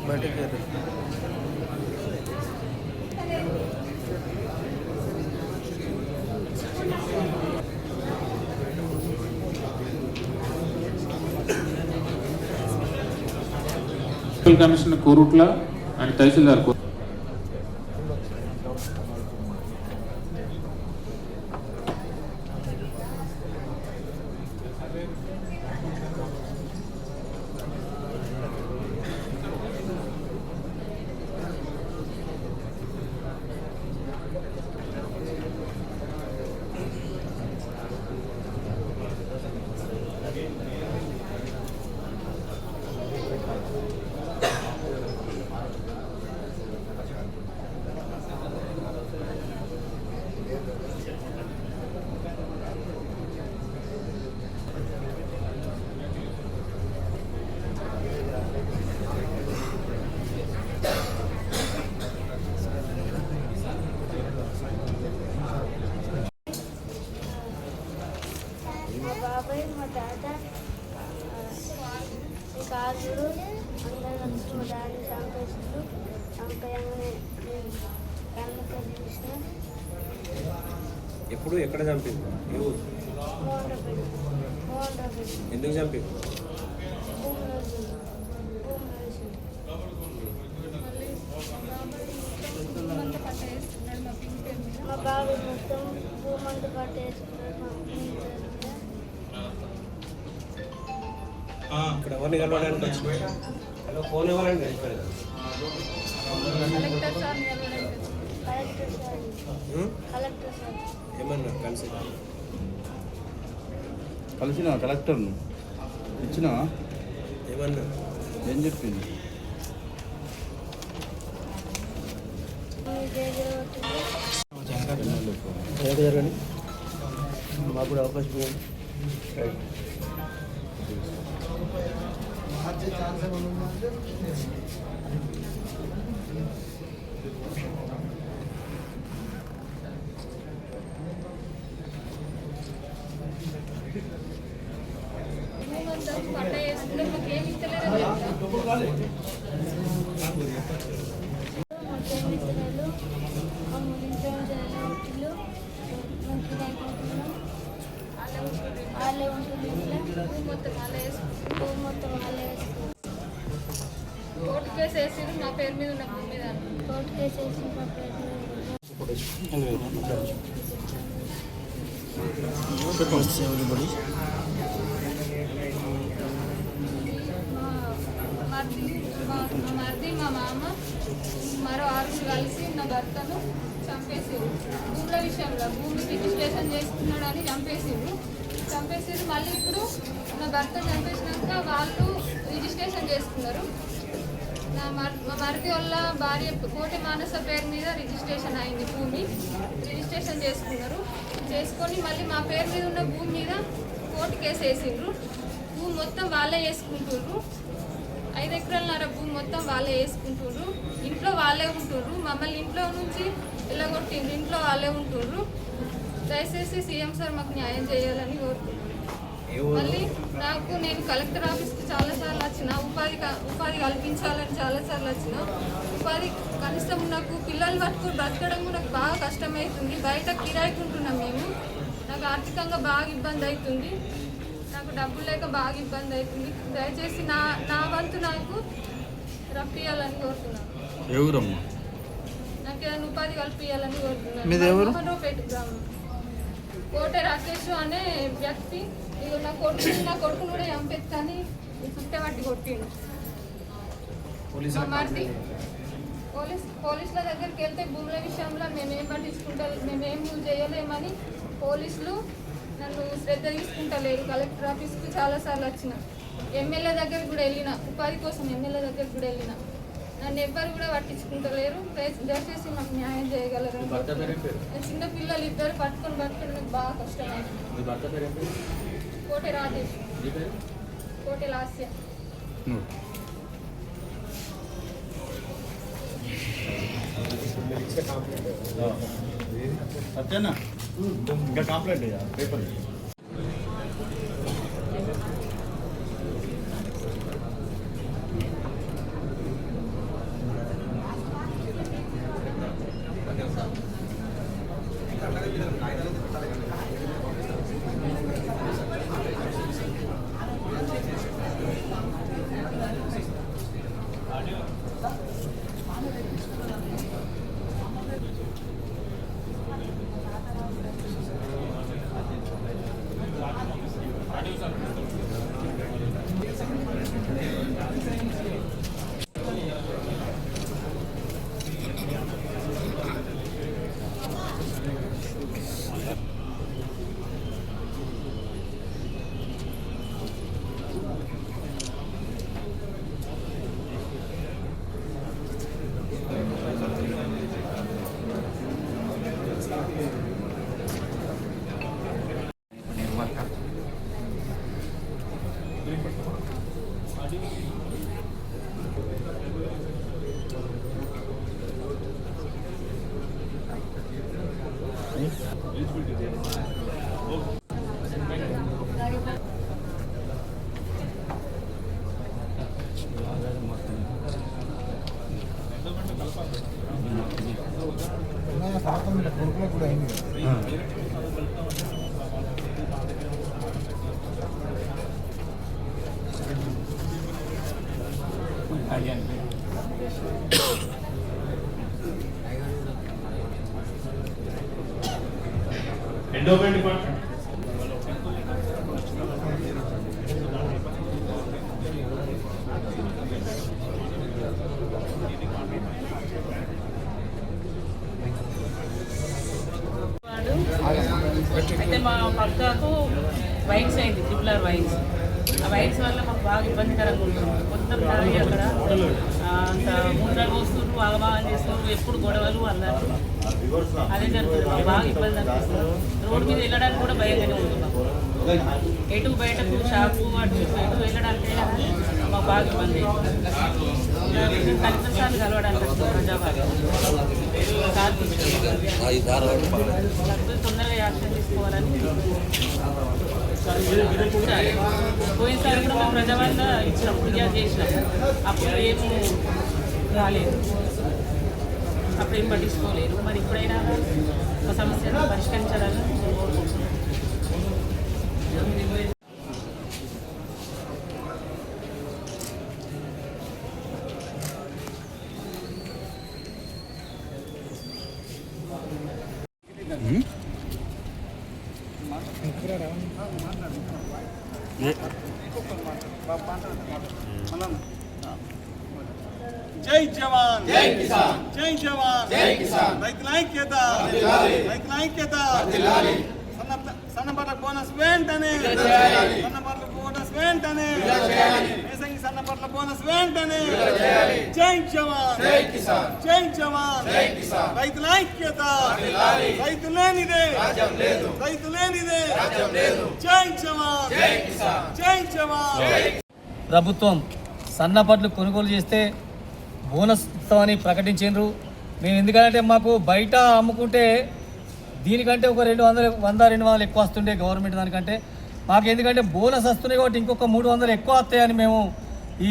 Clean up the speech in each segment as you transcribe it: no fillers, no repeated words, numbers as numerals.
బయటకి commissioner Korutla and తహసీల్దార్ బాబాయ్ మా తాత కాజుడు అందరూ మా డాడీ చంపేసారు. చంపేయగానే కళ్ళతో చూసిన. ఎప్పుడు ఎక్కడ చంపింది? ఎందుకు చంపింది? మా బాబాయ్ మొత్తం భూమంట పట్టేసుకున్నారు. ఇక్కడ ఎవరిని కలవడానికి వచ్చింది? హలో, ఫోన్ ఇవ్వాలండి. ఏమన్నా కలిసిన కలెక్టర్ను ఇచ్చిన ఏమన్నా ఏం చెప్పింది? జరగండి, మాకు కూడా అవకాశం ఇవ్వండి. కోర్టు కేసు వేసి మా పేరు మీద ఉన్న భూమి మీద కోర్టు కేసు వేసి మా పేరు మీద మరిది మా మామ మరో 6 కలిసి నా భర్తను చంపేసారు. భూముల విషయంలో భూమి రిజిస్ట్రేషన్ చేసుకున్నాడని చంపేసారు. మళ్ళీ ఇప్పుడు నా భర్త చంపేసినాక వాళ్ళు రిజిస్ట్రేషన్ చేసుకున్నారు. మా మరిది వాళ్ళ భార్య కోటి మానస పేరు మీద రిజిస్ట్రేషన్ అయింది. భూమి రిజిస్ట్రేషన్ చేసుకొని మళ్ళీ మా పేరు మీద ఉన్న భూమి మీద కోర్టు కేసు వేసిండ్రు. భూమి మొత్తం వాళ్ళే వేసుకుంటుర్రు. 5 ఎకరాలన్నర భూమి మొత్తం వాళ్ళే వేసుకుంటుర్రు. ఇంట్లో వాళ్ళే ఉంటుర్రు. మమ్మల్ని ఇంట్లో నుంచి వెళ్ళగొట్టిండ్రు. ఇంట్లో వాళ్ళే ఉంటుర్రు. దయచేసి సీఎం సార్ మాకు న్యాయం చేయాలని కోరుకుంటున్నాను. మళ్ళీ నేను కలెక్టర్ ఆఫీస్కి చాలాసార్లు వచ్చిన, ఉపాధి కల్పించాలని చాలాసార్లు వచ్చిన. ఉపాధి కనీసం నాకు పిల్లలు పట్టుకుని బ్రతకడం నాకు బాగా కష్టమవుతుంది. బయట కిరాయికుంటున్నాం మేము. నాకు ఆర్థికంగా బాగా ఇబ్బంది అవుతుంది. నాకు డబ్బులు లేక బాగా ఇబ్బంది అవుతుంది. దయచేసి నా వంతు నాకు రప్పియాలని కోరుతున్నాను. నాకు ఏదైనా ఉపాధి కల్పించాలని కోరుతున్నాను. మోహన్రావుపేట గ్రామం. కోట రాకేష్ అనే వ్యక్తి నా కొడుకును కూడా చంపెత్తని చుట్టబట్టి కొట్టిండు. పోలీసుల దగ్గరికి వెళ్తే భూముల విషయంలో మేమేం పట్టించుకుంటారు, మేమేం చేయలేమని పోలీసులు నన్ను శ్రద్ధ తీసుకుంటలేరు. కలెక్టర్ ఆఫీస్కి చాలాసార్లు వచ్చిన, ఎమ్మెల్యే దగ్గరికి కూడా వెళ్ళిన, ఉపాధి కోసం ఎమ్మెల్యే దగ్గరికి కూడా వెళ్ళిన. నన్ను ఎవ్వరు కూడా పట్టించుకుంటలేరు. దయచేసి మాకు న్యాయం చేయగలరు. చిన్న పిల్లలు 2 పట్టుకొని నాకు బాగా కష్టమైంది. కోటె రాజేష్, కోటె లాస్య. సత్యనా ఇంకా కంప్లైంట్ పేపర్ ఎండోమెంట్ డిపార్ట్మెంట్ అయితే మా పక్కకు వైన్స్ అయింది ట్రిపులర్ వైన్స్. ఆ వైన్స్ వల్ల మాకు బాగా ఇబ్బందికరంగా ఉంటుంది. మొత్తం తాగి అక్కడ అంత మూత్రాలు పోస్తున్నారు, ఆగమాగం చేస్తున్నారు, ఎప్పుడు గొడవలు అన్నారు. అదే జరుగుతుంది. మాకు బాగా ఇబ్బంది అనిపిస్తుంది. రోడ్డు మీద వెళ్ళడానికి కూడా భయంగానే ఉంటుంది. మాకు ఎటు బయటకు షాపు అటు ఎటు వెళ్ళడానికి మాకు బాగా ఇబ్బంది కలెక్టర్ సార్లు కలవడానికి వస్తుంది. ప్రజాభాగం తొందరగా యాక్షన్ తీసుకోవాలని పోయినసారి కూడా మా ప్రజావాళ్ళ ఇచ్చినాం, ఫిర్యాదు చేసినాం. అప్పుడు ఏమో రాలేదు, అప్పుడు ఏం పట్టించుకోలేరు. మరి ఇప్పుడైనా ఒక సమస్యను పరిష్కరించాలని కోరుకుంటున్నాం. జై జవాన్ జై కిసాన్, జై జవాన్ జై కిసాన్. రైతుల ఐక్యత, రైతుల ఐక్యత. సన్నపట్ల బోనస్ వెంటనే, సన్నపట్ల బోనస్ వెంటనే, వేసంగి సన్నపట్ల బోనస్ వెంటనే. జై జవాన్ జై కిసాన్, జై జవాన్ జై కిసాన్. రైతుల ఐక్యత, రైతు లేనిదే రాజ్యం లేదు, రైతు లేనిదే రాజ్యం లేదు. జై జవాన్ జై కిసాన్, జై జవాన్. ప్రభుత్వం సన్నపట్లు కొనుగోలు చేస్తే బోనస్ ఇస్తామని ప్రకటించారు. మేము ఎందుకంటే మాకు బయట అమ్ముకుంటే దీనికంటే ఒక 200 ఎక్కువ వస్తుండే గవర్నమెంట్ దానికంటే. మాకు ఎందుకంటే బోనస్ వస్తున్నాయి కాబట్టి ఇంకొక 300 ఎక్కువ వస్తాయని మేము ఈ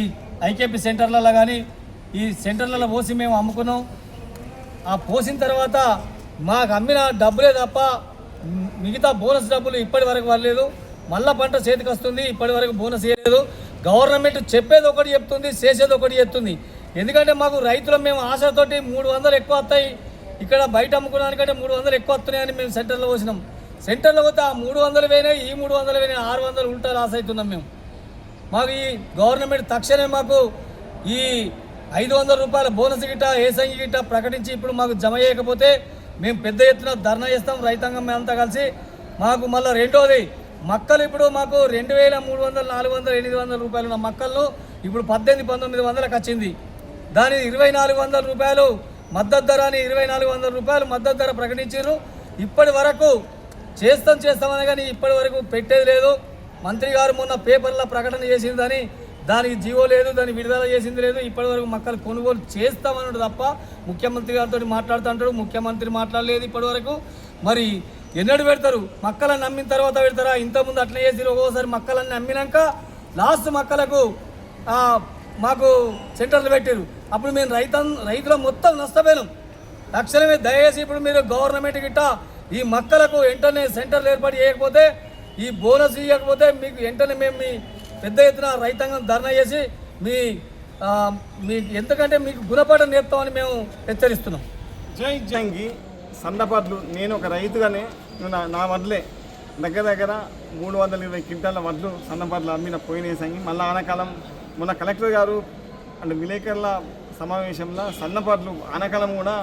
ఐకేపీ సెంటర్లలో కానీ ఈ సెంటర్లలో పోసి మేము అమ్ముకున్నాం. ఆ పోసిన తర్వాత మాకు అమ్మిన డబ్బులే తప్ప మిగతా బోనస్ డబ్బులు ఇప్పటి వరకు వరలేదు. మళ్ళా పంట చేతికి వస్తుంది, ఇప్పటి వరకు బోనస్ ఇవ్వలేదు. గవర్నమెంట్ చెప్పేది ఒకటి చెప్తుంది, చేసేది ఒకటి చెప్తుంది. ఎందుకంటే మాకు రైతులు మేము ఆశతోటి 300 ఎక్కువ వస్తాయి, ఇక్కడ బయట అమ్ముకోవడానికంటే 300 ఎక్కువ వస్తున్నాయని మేము సెంటర్లో పోసినాం. సెంటర్లో పోతే ఆ 300 వేనాయి, ఈ 300 వేనాయి, 600 ఉల్టా లాస్ అవుతున్నాం మేము. మాకు ఈ గవర్నమెంట్ తక్షణమే మాకు ఈ 500 రూపాయల బోనస్ గిట్ట ఏసంగి గిట్ట ప్రకటించి ఇప్పుడు మాకు జమ చేయకపోతే మేము పెద్ద ఎత్తున ధర్నా చేస్తాం రైతాంగం మేమంతా కలిసి. మాకు మళ్ళీ రెండోది మక్కలు ఇప్పుడు మాకు 2300, 400, 800 రూపాయలు ఉన్న మక్కలను ఇప్పుడు 1800-1900కి వచ్చింది. దాని 2400 రూపాయలు మద్దతు ధర అని 2400 రూపాయలు మద్దతు ధర ప్రకటించారు. ఇప్పటి వరకు చేస్తామని కానీ ఇప్పటి వరకు పెట్టేది లేదు. మంత్రి గారు మొన్న పేపర్లో ప్రకటన చేసిందని దానికి జీవో లేదు, దాన్ని విడుదల చేసింది లేదు. ఇప్పటి వరకు మక్కలు కొనుగోలు చేస్తామన్నాడు తప్ప ముఖ్యమంత్రి గారితో మాట్లాడుతుంటాడు, ముఖ్యమంత్రి మాట్లాడలేదు ఇప్పటి వరకు. మరి ఎన్నడూ పెడతారు? మక్కలను నమ్మిన తర్వాత పెడతారా? ఇంతకుముందు అట్లా చేసి ఒక్కోసారి మక్కలన్నీ అమ్మినాక లాస్ట్ మక్కలకు మాకు సెంటర్లు పెట్టారు. అప్పుడు మేము రైతులు మొత్తం నష్టపోయాం. తక్షణమే దయచేసి ఇప్పుడు మీరు గవర్నమెంట్ గిట్ట ఈ మక్కలకు వెంటనే సెంటర్లు ఏర్పాటు చేయకపోతే, ఈ బోనస్ ఇవ్వకపోతే మీకు వెంటనే మేము మీ పెద్ద ఎత్తున రైతాంగం ధర్నా చేసి మీ ఎందుకంటే మీకు గుణపాఠం నేర్పుతామని మేము హెచ్చరిస్తున్నాం. జై జంగి సన్నపట్లు. నేను ఒక రైతుగానే నా వడ్లే దగ్గర 320 క్వింటాల వడ్లు సన్నపట్లు అమ్మిన పోయినేసంగి. మళ్ళీ ఆనకాలం మొన్న కలెక్టర్ గారు అంటే విలేకరుల సమావేశంలో సన్నపట్లు ఆనకాలం కూడా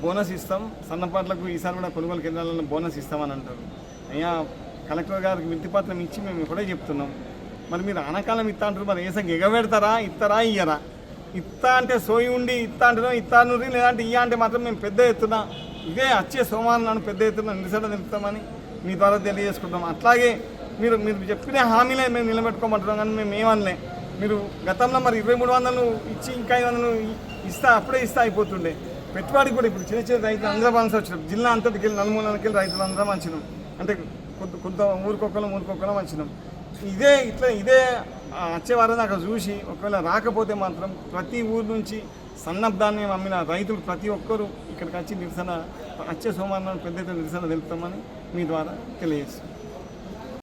బోనస్ ఇస్తాం, సన్నపట్లకు ఈసారి కూడా కొనుగోలు కేంద్రాలను బోనస్ ఇస్తామని అంటారు. అయ్యా కలెక్టర్ గారికి వినతిపత్రం ఇచ్చి మేము ఇప్పుడే చెప్తున్నాం. మరి మీరు ఆనకాలం ఇస్తా అంటారు, మరి ఏసంగి ఎగబెడతారా, ఇస్తారా, ఇయ్యరా? ఇత్తా అంటే సోయి ఉండి ఇత్తా అంటున్నాం, ఇత్తా నురి, లేదంటే ఇయ్య అంటే మాత్రం మేము పెద్ద ఎత్తున ఇదే వచ్చే సోమవారం నాడు పెద్ద ఎత్తున నిరసన తెలుపుతామని మీ ద్వారా తెలియజేసుకుంటాం. అట్లాగే మీరు చెప్పిన హామీలే మేము నిలబెట్టుకోమంటున్నాం, కానీ మేము ఏమనలే. మీరు గతంలో మరి 2300 ఇచ్చి ఇంకా 500 అప్పుడే ఇస్తే అయిపోతుండే. పెట్టుబడి కూడా ఇప్పుడు చిన్న రైతులు అందరూ బాగా వచ్చినాం. జిల్లా అంతటికి వెళ్ళి నలుమూలకి వెళ్ళి రైతులు అందరం వచ్చినాం. అంటే కొంత ఊరికొక్కరం వచ్చినాం. ఇదే వచ్చే వారం అక్కడ చూసి ఒకవేళ రాకపోతే మాత్రం ప్రతి ఊరు నుంచి సన్నధాన్యం అమ్మిన రైతులు ప్రతి ఒక్కరూ ఇక్కడికి వచ్చి నిరసన వచ్చే సోమవారం పెద్ద ఎత్తున నిరసన తెలుపుతామని మీ ద్వారా తెలియజేస్తాం.